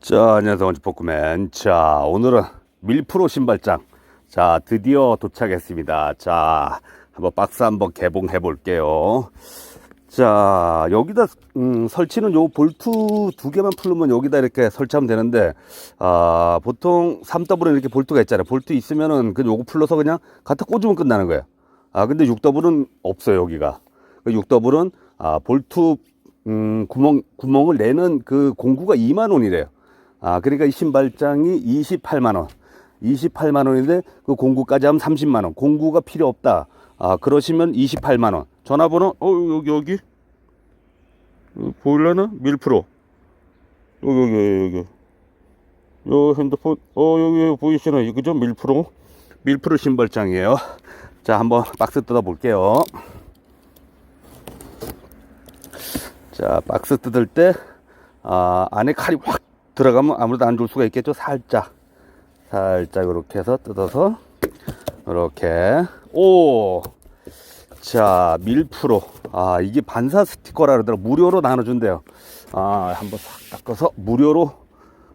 자, 안녕하세요. 원주포크맨. 자, 오늘은 밀프로 신발장. 자, 드디어 도착했습니다. 자, 한번 박스 한번 개봉해 볼게요. 자, 여기다 설치는 요 볼트 두 개만 풀면 여기다 이렇게 설치하면 되는데, 보통 3W는 이렇게 볼트가 있잖아요. 볼트 있으면은 그 요거 풀러서 그냥 갖다 꽂으면 끝나는 거예요. 근데 6W는 없어요, 여기가. 6W는 볼트 구멍을 내는 그 공구가 2만 원이래요. 그러니까 이 신발장이 28만 원. 28만 원인데 그 공구까지 하면 30만 원. 공구가 필요 없다. 그러시면 28만 원. 전화번호 여기 보일라나? 밀프로. 여기. 요 핸드폰 여기 보이시나요? 그죠? 밀프로 신발장이에요. 자, 한번 박스 뜯어 볼게요. 자, 박스 뜯을 때 안에 칼이 확 들어가면 아무래도 안 좋을 수가 있겠죠. 살짝 이렇게 해서 뜯어서 이렇게. 자, 밀프로. 이게 반사 스티커라 그러더라고. 무료로 나눠준대요. 한번 싹 닦아서 무료로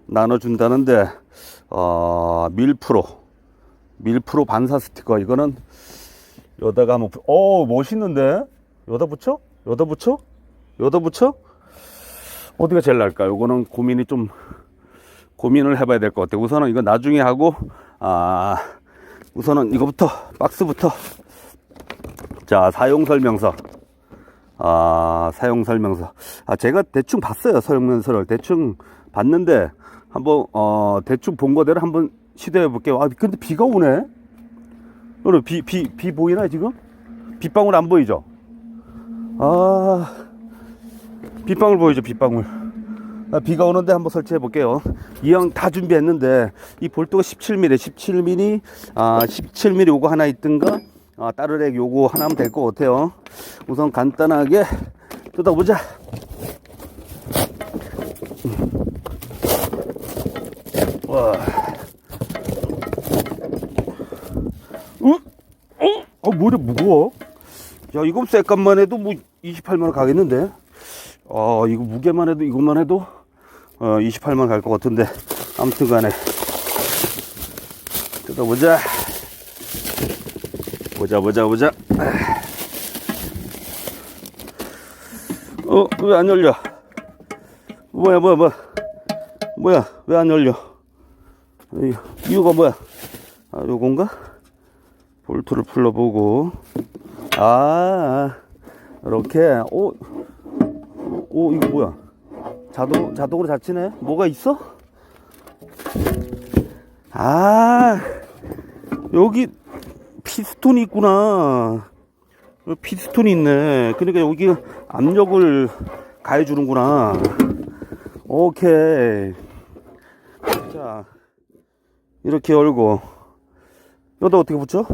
나눠준다는데, 밀프로 반사 스티커. 이거는 여다가 한번 멋있는데? 여다 붙여? 어디가 제일 나을까요? 이거는 고민을 해봐야 될 것 같아요. 우선은 이거 나중에 하고, 우선은 이거부터, 박스부터. 자, 사용설명서. 제가 대충 봤어요. 설명서를. 대충 봤는데, 한번, 대충 본 거대로 한번 시도해 볼게요. 근데 비가 오네? 여러분, 비 보이나, 지금? 빗방울 안 보이죠? 빗방울 보이죠? 빗방울. 비가 오는데 한번 설치해 볼게요. 이왕 다 준비했는데 이 볼트가 17mm 17mm 요거 하나 있든가 따르렉 요거 하나 하면 될 것 같아요. 우선 간단하게 뜯어보자. 와. 뭐래 무거워. 야, 이거 쌔값만 해도 뭐 28만 원 가겠는데. 이거 무게만 해도, 이것만 해도, 28만 갈 것 같은데. 아무튼 간에. 뜯어보자. 보자. 왜 안 열려? 뭐야, 왜 안 열려? 이유가 뭐야? 요건가? 볼트를 풀러보고. 이렇게. 이거 뭐야? 자동으로 자치네? 뭐가 있어? 여기 피스톤이 있구나. 피스톤이 있네. 그러니까 여기 압력을 가해주는구나. 오케이. 자, 이렇게 열고. 여기다 어떻게 붙여?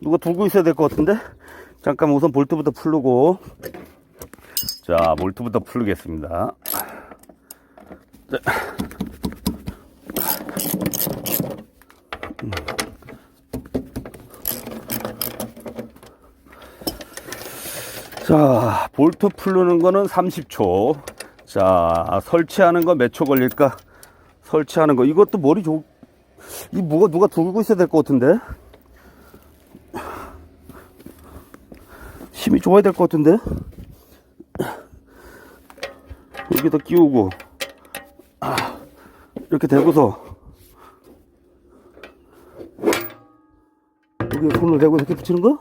누가 들고 있어야 될 것 같은데? 잠깐 우선 볼트부터 풀고. 자, 볼트부터 풀겠습니다. 자, 볼트 풀는 거는 30초. 자, 설치하는 거 몇 초 걸릴까? 설치하는 거. 이것도 누가 들고 있어야 될 것 같은데? 힘이 좋아야 될 것 같은데? 여기다 끼우고 이렇게 대고서 여기 손을 대고 이렇게 붙이는 거?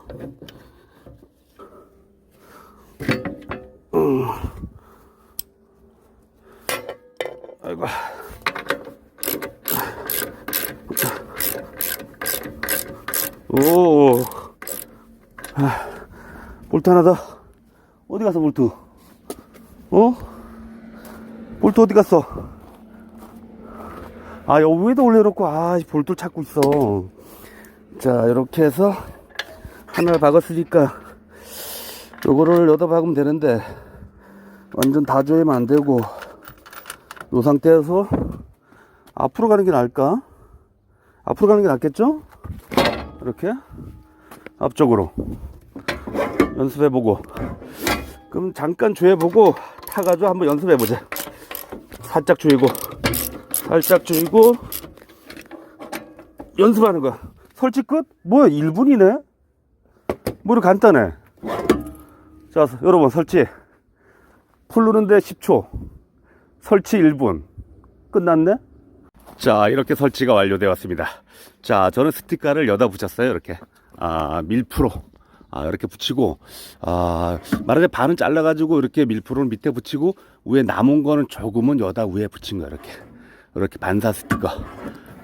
아이고. 볼트 하나 더. 어디 갔어, 볼트? 볼트 어디 갔어? 여기 위에다 올려놓고, 볼트를 찾고 있어. 자, 이렇게 해서 하나를 박았으니까 요거를 여기다 박으면 되는데, 완전 다 조이면 안 되고, 요 상태에서 앞으로 가는 게 나을까? 앞으로 가는 게 낫겠죠? 이렇게 앞쪽으로 연습해보고, 그럼 잠깐 조여보고 타가지고 한번 연습해보자. 살짝 조이고 살짝 조이고 연습하는 거야. 설치 끝? 뭐야 1분이네? 뭐 이렇게 간단해. 자 여러분 설치 풀르는데 10초, 설치 1분. 끝났네? 자 이렇게 설치가 완료되어 왔습니다. 자 저는 스티커를 여다 붙였어요. 이렇게 밀프로 이렇게 붙이고 말하자면 반은 잘라가지고 이렇게 밀프로를 밑에 붙이고 위에 남은 거는 조금은 여다 위에 붙인 거예요. 이렇게 반사 스티커.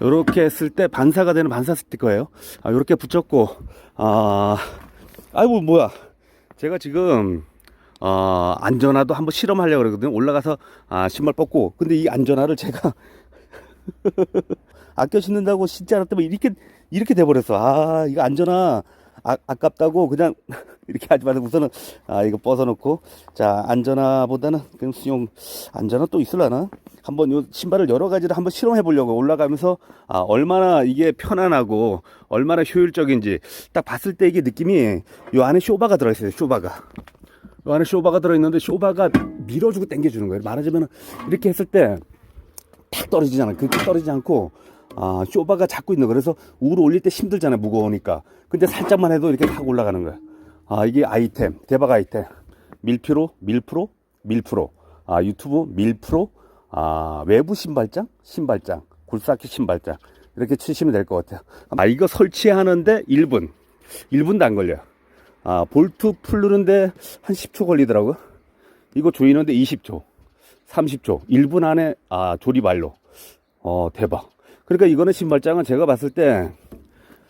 이렇게 했을 때 반사가 되는 반사 스티커예요. 이렇게 붙였고 아이고 뭐야 제가 지금 안전화도 한번 실험하려고 그러거든요. 올라가서 신발 벗고. 근데 이 안전화를 제가 아껴 신는다고 신지 않았더니 이렇게 돼버렸어. 이거 안전화 아깝다고 그냥 이렇게 하지 말고 우선은 이거 벗어놓고, 자 안전화보다는 그냥 수용 안전화 또 있을라나 한번 요 신발을 여러 가지를 한번 실험해 보려고 올라가면서 얼마나 이게 편안하고 얼마나 효율적인지 딱 봤을 때 이게 느낌이, 요 안에 쇼바가 들어있어요. 요 안에 쇼바가 들어있는데 쇼바가 밀어주고 당겨주는 거예요. 말하자면 이렇게 했을 때 탁 떨어지잖아. 그렇게 떨어지지 않고 쇼바가 잡고 있는 거. 그래서 우로 올릴 때 힘들잖아요. 무거우니까. 근데 살짝만 해도 이렇게 확 올라가는 거야. 이게 아이템, 대박 아이템. 밀프로, 유튜브 밀프로, 외부 신발장, 굴삭기 신발장. 이렇게 치시면 될 것 같아요. 이거 설치하는데 1분도 안 걸려요. 볼트 풀르는데 한 10초 걸리더라고요. 이거 조이는데 20초, 30초, 1분 안에 조립 완료. 대박. 그러니까 이거는 신발장은 제가 봤을 때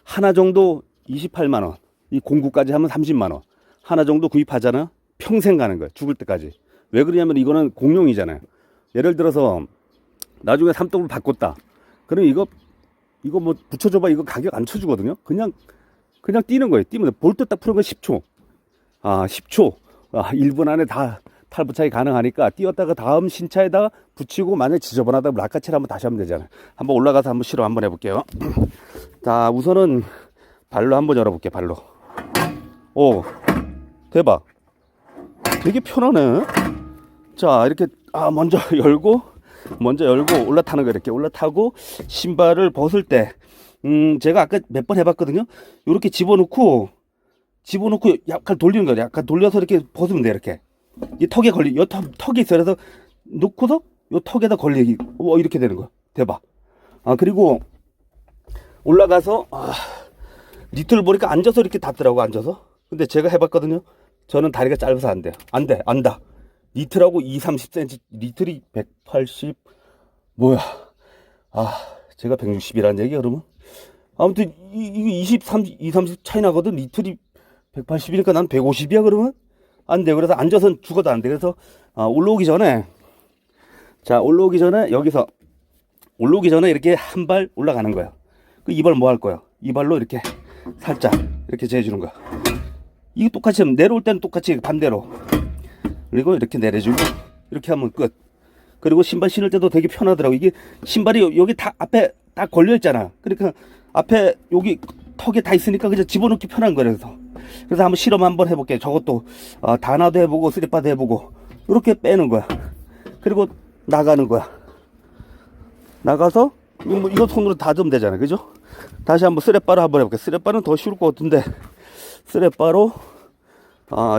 하나 정도 28만원, 이 공구까지 하면 30만원 하나 정도 구입하잖아. 평생 가는 거야. 죽을 때까지. 왜 그러냐면 이거는 공용이잖아요. 예를 들어서 나중에 삼동을 바꿨다. 그럼 이거 뭐 붙여줘봐. 이거 가격 안 쳐주거든요. 그냥 뛰는 거예요. 뛰면 볼트 딱 푸는 건 10초. 10초. 1분 안에 다 탈부착이 가능하니까 띄웠다가 다음 신차에다가 붙이고, 만약에 지저분하다 락카칠 한번 다시 하면 되잖아요. 한번 올라가서 한번 실험 한번 해볼게요. 자, 우선은 발로 한번 열어볼게요. 발로. 오, 대박. 되게 편하네. 자, 이렇게 먼저 열고 올라타는 거. 이렇게 올라타고 신발을 벗을 때 제가 아까 몇 번 해봤거든요. 이렇게 집어넣고 약간 돌리는 거예요. 약간 돌려서 이렇게 벗으면 돼요. 이렇게 이 턱에 요 턱이 있어요. 그래서 놓고서 요 턱에다 걸리기. 이렇게 되는 거야. 대박. 그리고 올라가서 니트를 보니까 앉아서 이렇게 닿더라고. 앉아서. 근데 제가 해봤거든요. 저는 다리가 짧아서 안 돼요. 안다. 니트라고 30cm, 니트리 180 뭐야. 제가 160이라는 얘기. 그러면 아무튼 이거 30 차이 나거든. 니트리 180이니까 난 150이야. 그러면 안 돼. 그래서 앉아서는 죽어도 안 돼. 그래서 올라오기 전에 이렇게 한 발 올라가는 거야. 이 발 뭐 할 거야? 이 발로 이렇게 살짝 이렇게 재주는 거야. 이거 똑같이 하면, 내려올 때는 똑같이 반대로. 그리고 이렇게 내려주고 이렇게 하면 끝. 그리고 신발 신을 때도 되게 편하더라고. 이게 신발이 여기 다 앞에 딱 걸려 있잖아. 그러니까 앞에 여기 턱에 다 있으니까 그냥 집어넣기 편한 거예요. 그래서 한번 실험 한번 해볼게요. 저것도 다나도 해보고 쓰리바도 해보고 이렇게 빼는 거야. 그리고 나가는 거야. 나가서 이거 손으로 닫으면 되잖아요. 그죠? 다시 한번 쓰레바로 한번 해볼게요. 쓰레바는 더 쉬울 것 같은데, 쓰레바로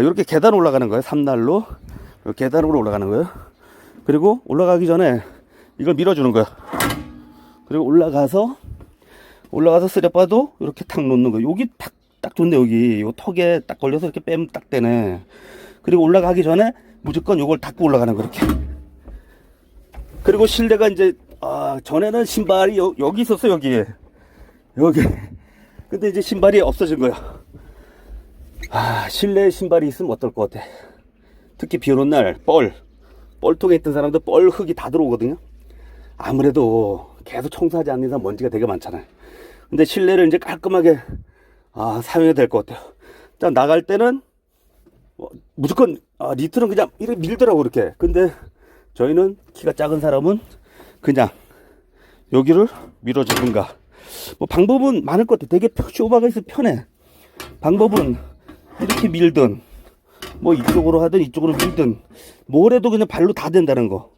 이렇게 계단 올라가는 거예요. 3날로 계단으로 올라가는 거예요. 그리고 올라가기 전에 이걸 밀어주는 거야. 그리고 올라가서 쓰레바도 이렇게 탁 놓는 거야. 여기 딱 좋네. 여기 요 턱에 딱 걸려서 이렇게 빼면 딱 되네. 그리고 올라가기 전에 무조건 요걸 닫고 올라가는 거. 이렇게. 그리고 실내가 이제 전에는 신발이 여기 있었어. 여기 근데 이제 신발이 없어진 거야. 실내에 신발이 있으면 어떨 것 같아. 특히 비 오는 날 뻘통에 있던 사람들 뻘 흙이 다 들어오거든요. 아무래도 계속 청소하지 않는 이상 먼지가 되게 많잖아요. 근데 실내를 이제 깔끔하게 사용해야 될 것 같아요. 자, 나갈 때는 무조건 니트는 그냥 이렇게 밀더라고. 이렇게. 근데 저희는 키가 작은 사람은 그냥 여기를 밀어주든가, 뭐 방법은 많을 것 같아. 되게 쇼바가 있어 편해. 방법은 이렇게 밀든, 뭐 이쪽으로 하든 이쪽으로 밀든, 뭘 해도 그냥 발로 다 된다는 거.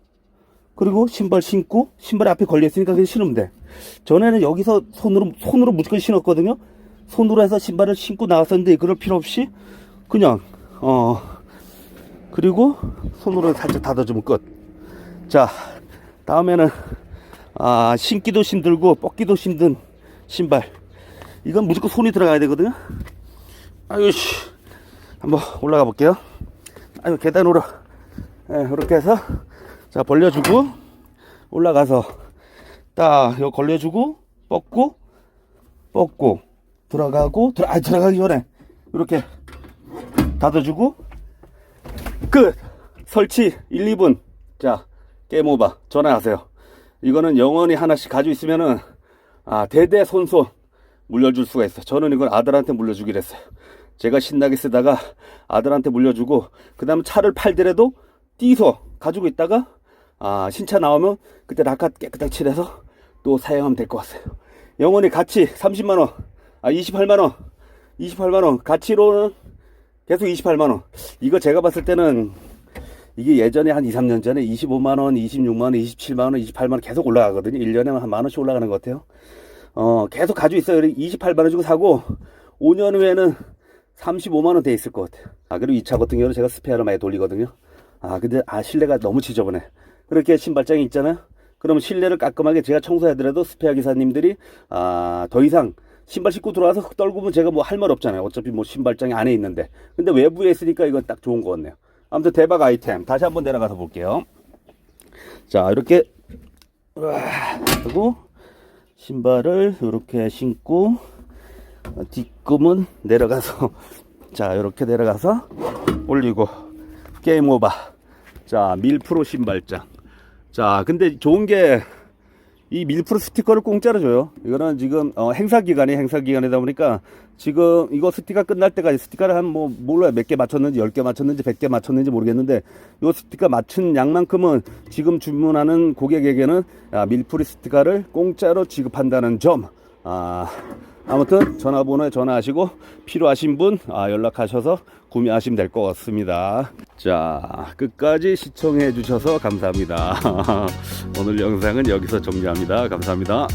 그리고 신발 신고 신발이 앞에 걸려있으니까 그냥 신으면 돼. 전에는 여기서 손으로 무조건 신었거든요. 손으로 해서 신발을 신고 나왔었는데 그럴 필요 없이 그냥 그리고 손으로 살짝 닫아주면 끝. 자, 다음에는 신기도 힘들고 뻗기도 힘든 신발. 이건 무조건 손이 들어가야 되거든요. 아유씨, 한번 올라가 볼게요. 아유, 계단으로 이렇게 해서 자 벌려주고 올라가서 딱 이거 걸려주고 뻗고 들어가고 들어가기 전에 이렇게 닫아주고 끝. 설치 1, 2분. 자, 게임 오버. 전화하세요. 이거는 영원히 하나씩 가지고 있으면은 대대손손 물려줄 수가 있어요. 저는 이걸 아들한테 물려주기로 했어요. 제가 신나게 쓰다가 아들한테 물려주고 그 다음 차를 팔더라도 띄서 가지고 있다가 신차 나오면 그때 라카 깨끗하게 칠해서 또 사용하면 될 것 같아요. 영원히 가치 30만원 28만원 가치로는 계속 28만원. 이거 제가 봤을 때는 이게 예전에 한 2, 3년 전에 25만원, 26만원, 27만원, 28만원 계속 올라가거든요. 1년에 한 만원씩 올라가는 것 같아요. 계속 가지고 있어요. 28만원 주고 사고 5년 후에는 35만원 돼 있을 것 같아요. 그리고 이 차 같은 경우는 제가 스페어를 많이 돌리거든요. 근데 실내가 너무 지저분해. 그렇게 신발장이 있잖아요. 그러면 실내를 깔끔하게 제가 청소해드려도 스페어 기사님들이 더 이상 신발 신고 들어와서 떨구면 제가 뭐 할 말 없잖아요. 어차피 뭐 신발장이 안에 있는데. 근데 외부에 있으니까 이건 딱 좋은 것 같네요. 아무튼 대박 아이템. 다시 한번 내려가서 볼게요. 자, 이렇게 그리고 신발을 이렇게 신고 뒷금은 내려가서 자, 이렇게 내려가서 올리고 게임 오버. 자, 밀프로 신발장. 자, 근데 좋은 게 이 밀프로 스티커를 공짜로 줘요. 이거는 지금 행사 기간이다 보니까 지금 이거 스티커 끝날 때까지 스티커를 한 몰라요. 몇 개 맞췄는지 10개 맞췄는지 100개 맞췄는지 모르겠는데 요 스티커 맞춘 양만큼은 지금 주문하는 고객에게는 밀프로 스티커를 공짜로 지급한다는 점. 아무튼 전화번호에 전화하시고 필요하신 분 연락하셔서 구매하시면 될 것 같습니다. 자, 끝까지 시청해 주셔서 감사합니다. 오늘 영상은 여기서 종료합니다. 감사합니다.